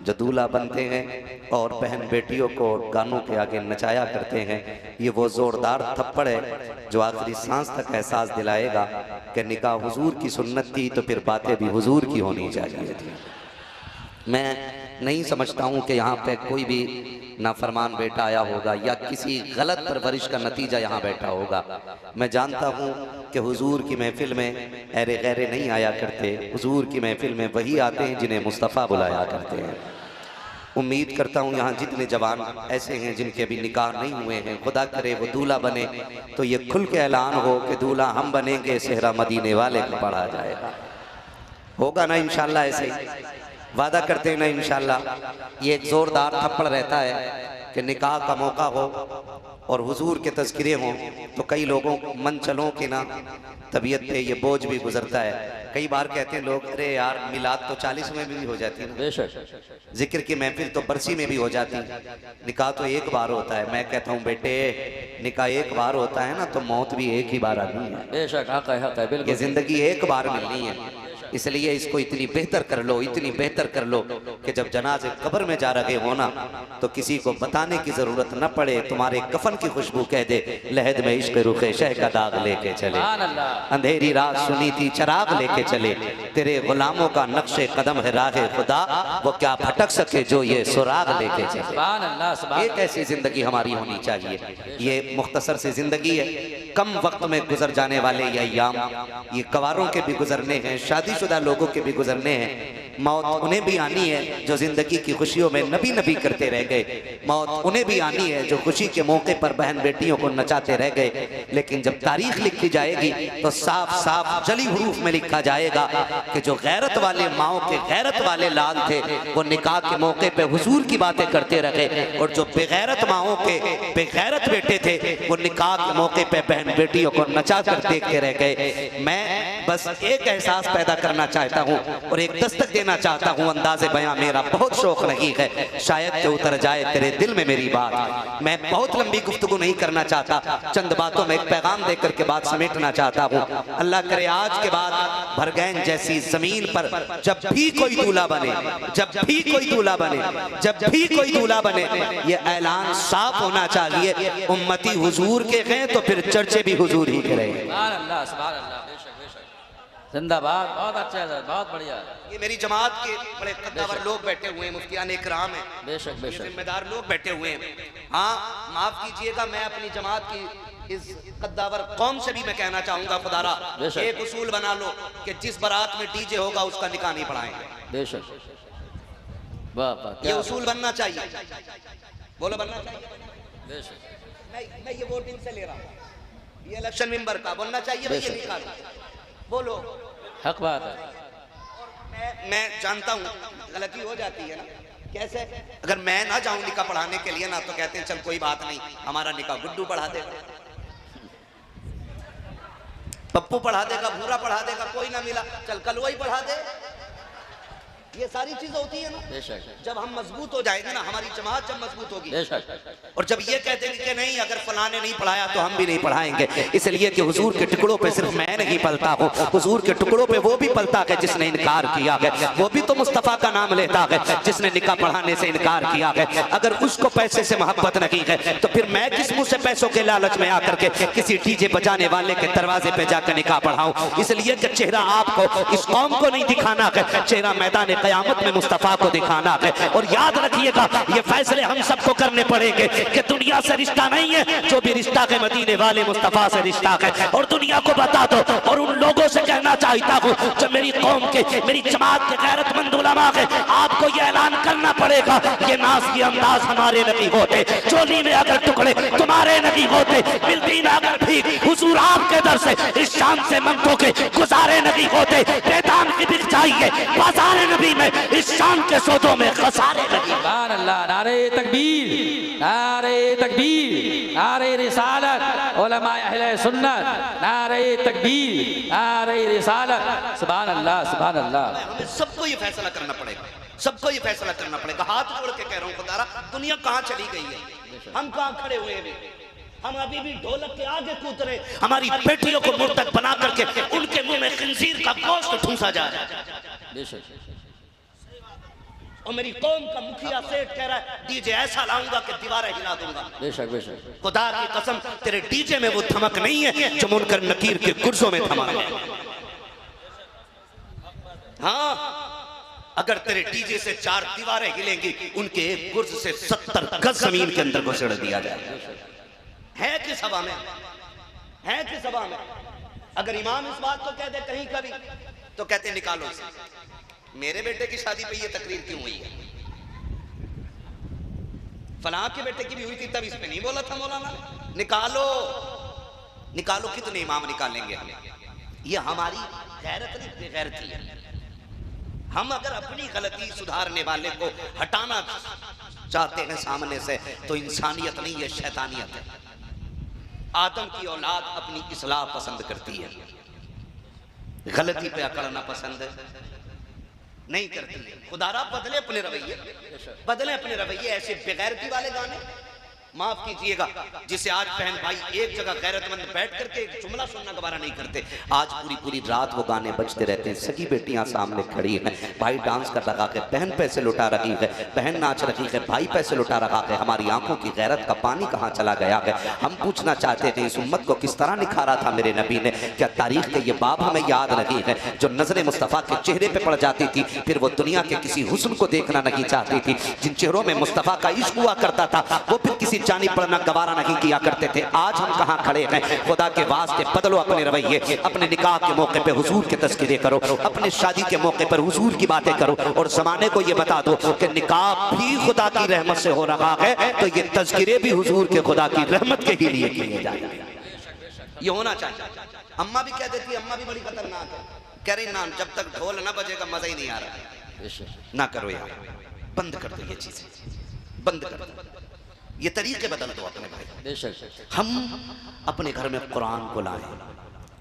जो दूल्हा बनते हैं और बहन बेटियों को गानों के आगे नचाया करते हैं। ये वो ज़ोरदार थप्पड़ है जो आखिरी सांस तक एहसास दिलाएगा कि निकाह हुजूर की सुन्नत थी तो फिर बातें भी हुजूर की होनी चाहिए थी। मैं नहीं समझता हूँ कि यहाँ पे कोई भी नाफरमान बेटा आया होगा या किसी गलत परवरिश का नतीजा यहाँ बैठा होगा। मैं जानता हूँ कि हुजूर की महफिल में ऐरे गैरे नहीं आया करते, हुजूर की महफिल में वही आते हैं जिन्हें मुस्तफ़ा बुलाया करते हैं। उम्मीद करता हूँ यहाँ जितने जवान ऐसे हैं जिनके अभी निकाह नहीं हुए हैं, खुदा करे वो दूल्हा बने तो ये खुल के ऐलान हो कि दूल्हा हम बनेंगे, सेहरा मदीने वाले को पढ़ा जाएगा। होगा ना इंशाल्लाह? ऐसे ही वादा करते हैं ना इंशाल्लाह। ये एक ज़ोरदार थप्पड़ रहता है कि निकाह का मौका हो और हुजूर के तज़किरे हों तो कई लोगों मन चलों के ना तबीयत पे ये बोझ भी गुजरता है। कई बार कहते हैं लोग, अरे यार मिलाद तो 40 में भी हो जाती है, जिक्र की महफिल तो बरसी में भी हो जाती, निकाह तो एक बार होता है। मैं कहता हूँ बेटे, निकाह एक बार होता है ना तो मौत भी एक ही बार आनी है। बेशक ये जिंदगी एक बार मिलनी है, इसलिए इसको इतनी बेहतर कर लो, इतनी बेहतर कर लो कि जब जनाजे कब्र में जा रहे हो ना तो किसी को बताने की जरूरत न पड़े, तुम्हारे कफन की खुशबू कह दे लहद में इश्क रुखे शह का दाग लेके चले, अंधेरी रात सुनी थी चराग लेके चले, तेरे गुलामों का नक्शे कदम है राहे खुदा, वो क्या भटक सके जो ये सुराग लेके चले। एक ऐसी जिंदगी हमारी होनी चाहिए। ये मुख्तसर सी जिंदगी है, कम वक्त में गुजर जाने वाले ये अय्याम, ये कवारों के भी गुजरने हैं, शादीशुदा लोगों के भी गुजरने हैं। मौत उन्हें भी आनी है जो जिंदगी की खुशियों में नबी नबी करते रह गए, मौत उन्हें भी आनी है जो खुशी के मौके पर बहन बेटियों को नचाते रह गए। लेकिन जब तारीख लिखी जाएगी तो साफ साफ जली हुरूफ में लिखा जाएगा कि जो गैरत वाले माओ के गैरत वाले लाल थे वो निकाह के मौके पे हुजूर की बातें करते रहे, और जो बेगैरत माओ के बेगैरत बेटे थे वो निकाह के मौके पे बहन बेटियों को नचा कर देखते रह गए। मैं बस एक एहसास पैदा करना चाहता हूँ और एक दस्तक देना चाहता हूँ, अंदाज़े बयां मेरा बहुत शौक नहीं है, शायद कि उतर जाए तेरे दिल में मेरी बात। मैं बहुत लंबी गुफ्तगू नहीं करना चाहता, चंद बातों में एक पैगाम देकर के बात समेटना चाहता हूँ। अल्लाह करे आज के बाद भरगैन जैसी जमीन पर जब भी कोई दूल्हा बने, जब भी कोई दूल्हा बने, जब भी कोई दूल्हा बने, ये ऐलान साफ होना चाहिए, उम्मती हुजूर के हैं तो फिर चर्चे भी हुजूर ही करेंगे। सुभान अल्लाह, सुभान अल्लाह, बेशक बेशक, जिंदाबाद, बहुत अच्छा है, बहुत बढ़िया। ये मेरी जमात के बड़े कद्दावर लोग बैठे हुए हैं, मुफ्तियान इकराम हैं, बेशक बेशक, जिम्मेदार लोग बैठे हुए हैं। हाँ माफ कीजिएगा, मैं अपनी जमात की इस कद्दावर कौम से भी मैं कहना चाहूंगा, खुदारा एक उसूल बना लो कि जिस बारात में डीजे होगा उसका निकाह नहीं पढ़ाएंगे। बेशक, वाह वाह, ये उसूल बनना चाहिए, बोलो बनना चाहिए। बेशक, मैं ये वोटिंग से ले रहा हूँ, ये इलेक्शन मेंबर का बोलना चाहिए भाई, ये निकाह बोलो, हक बात है। मैं जानता हूँ गलती हो जाती है ना, कैसे अगर मैं ना जाऊं निकाह पढ़ाने के लिए ना, तो कहते हैं चल कोई बात नहीं, हमारा निकाह गुड्डू पढ़ा देगा, पप्पू पढ़ा देगा, भूरा पढ़ा देगा, कोई ना मिला चल कल वही पढ़ा दे। ये सारी चीज होती है ना। बेशक, जब हम मजबूत हो जाएंगे ना, हमारी जमात जब मजबूत होगी, बेशक, और जब ये कहते हैं कि नहीं अगर फलाने नहीं पढ़ाया तो हम भी नहीं पढ़ाएंगे, इसलिए कि हुजूर के टुकड़ों पे सिर्फ मैं नहीं पलता हूँ, हुजूर के टुकड़ों पे वो भी पलता है जिसने इनकार किया है, वो भी तो मुस्तफ़ा का नाम लेता है जिसने निकाह पढ़ाने से इनकार किया है। अगर उसको पैसे से मोहब्बत नहीं है तो फिर मैं किस मुंह से पैसों के लालच में आकर के किसी डीजे बजाने वाले के दरवाजे पे जाकर निकाह पढ़ाऊं। इसलिए कि चेहरा आपको, इस कौम को नहीं दिखाना है, चेहरा मैदान क़यामत में मुस्तफ़ा को दिखाना है। और याद रखिएगा ये फैसले हम सबको करने पड़ेंगे कि दुनिया से रिश्ता नहीं है, जो भी रिश्ता है मदीने वाले मुस्तफ़ा से रिश्ता है। और दुनिया को बता दो, और उन लोगों से कहना चाहता हूँ जो मेरी कौम के, मेरी जमात के गैरतमंद उलमा है, आपको ये ऐलान करना पड़ेगा, ये नाज के अंदाज हमारे नहीं होते, चोली में अगर टुकड़े तुम्हारे नहीं होते, मिलती ना अगर भी हुजूर आपके दर से इस शान से मंगतों के गुजारे नहीं होते, बेदाम की बिक जाइए बाजार नबी में, इस शान के सौदों में खसारे नहीं। सुभान अल्लाह, नारे तकबीर, नारे तकबीर, नारे रिसालत, उलमाए अहले सुन्नत, नारे तकबीर, नारे रिसालत, सुभान अल्लाह, सुभान अल्लाह। हमें सबको ये फैसला करना पड़ेगा, सबको ये फैसला करना पड़ेगा। हाथ जोड़ के कह रहा हूँ खुदारा, दुनिया कहाँ चली गई है, हम कहाँ खड़े हुए हैं, हम अभी भी ढोलक के आगे कूद रहे, हमारी बेटियों को मुर्तद बना करके उनके मुंह में खिंजीर का गोश्त ठूंसा जा रहा है। और मेरी कौम का मुखिया सेठ कह रहा है डीजे ऐसा लाऊंगा कि दीवारें हिला दूंगा। बेशक बेशक, खुदा की कसम तेरे डीजे में वो धमक नहीं है जो मुनकर नकीर के गुर्जों में धमक है। हाँ, अगर तेरे डीजे से 4 दीवारें हिलेंगी, उनके एक गुर्ज से 70 गज जमीन के अंदर घुसेड़ दिया जाए। है किस हवा में, है किस हवा में? अगर इमाम इस बात को कह दे कहीं कभी, तो कहते निकालो इसे। मेरे बेटे की शादी पे ये तकरीर क्यों हुई है? फलां के बेटे की भी हुई थी, तब इस पे नहीं बोला था मौलाना निकालो, निकालो। कितने इमाम निकालेंगे हम? ये हमारी गैरत नहीं, बेगैरती है। हम अगर अपनी गलती सुधारने वाले को हटाना चाहते हैं सामने से, तो इंसानियत नहीं, ये शैतानियत है। आदम की औलाद अपनी इस्लाह पसंद करती है, गलती पे अकड़ना पसंद नहीं करती है। खुदारा बदले अपने रवैये, बदले अपने रवैये। ऐसे बेगैरती वाले गाने, माफ कीजिएगा, जिसे आज बहन भाई एक जगह गैरतमंद बैठ करके एक जुमला सुनना गवारा नहीं करते, आज पूरी पूरी रात वो गाने बजते रहते हैं। सगी बेटियां सामने खड़ी हैं, भाई डांस कर रहा है, बहन पैसे लुटा रही है, बहन नाच रही है, भाई पैसे लुटा रहा है। हमारी आंखों की गैरत का पानी कहाँ चला गया है? हम पूछना चाहते थे इस उम्मत को किस तरह निखारा था मेरे नबी ने? क्या तारीख के ये बाब हमें याद नहीं है जो नजर मुस्तफ़ा के चेहरे पे पड़ जाती थी, फिर वो दुनिया के किसी हुस्न को देखना नहीं चाहती थी। जिन चेहरों में मुस्तफ़ा का इश्क हुआ करता था, वो फिर किसी जानी पढ़ना गवारा नहीं किया करते थे। आज हम कहाँ खड़े हैं? खुदा के वास्ते बदलो अपने रवैये। अपने निकाह के मौके पे हुजूर के तज़किरे करो, अपने शादी के मौके पर हुजूर की बातें करो, और जमाने को ये बता दो कि निकाह भी खुदा की रहमत से हो रहा है, तो ये तज़किरे भी हुजूर के खुदा की रहमत के ही लिए किए जाएंगे। ये होना चाहिए। अम्मा भी कह देती है, अम्मा भी बड़ी खतरनाक है, कह रही ना जब तक ढोल ना बजेगा मजा ही नहीं आ रहा। ना करो यार, बंद कर दो ये चीजें, बंद कर दो, ये तरीके बदल दो अपने भाई। हम अपने घर में कुरान को लाएं,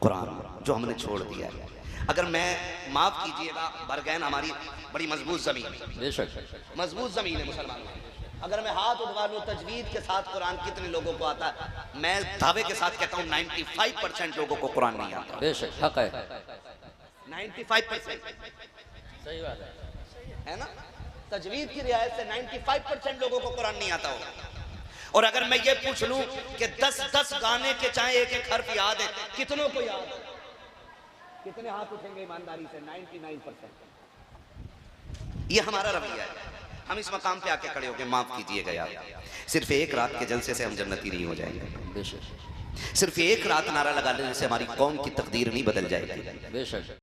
कुरान जो हमने छोड़ दिया है। अगर मैं, माफ कीजिएगा, बरगैन हमारी बड़ी मजबूत जमीन है, बेशक मजबूत जमीन है मुसलमानों की। अगर मैं हाथ उठवा लूँ तजवीद के साथ कुरान कितने लोगों को आता है? मैं दावे के साथ कहता हूँ 95% लोगों को कुरान नहीं आता। बेशक हक है, 95% सही बात है ना। तजवीद की रियायत से 95% लोगों को कुरान नहीं आता होगा। और अगर मैं ये पूछ लूं कि 10-10 गाने के चाहे एक एक हर्फ याद है, कितनों को याद है? कितने हाथ उठेंगे ईमानदारी से? 99%। ये हमारा रवैया है। हम इस मकाम पे आके खड़े होके माफ कीजिएगा यार, सिर्फ एक रात के जलसे से हम जन्नती नहीं हो जाएंगे। बेशक सिर्फ एक रात नारा लगा लेने से हमारी कौम की तकदीर नहीं बदल जाएगी। बेशक।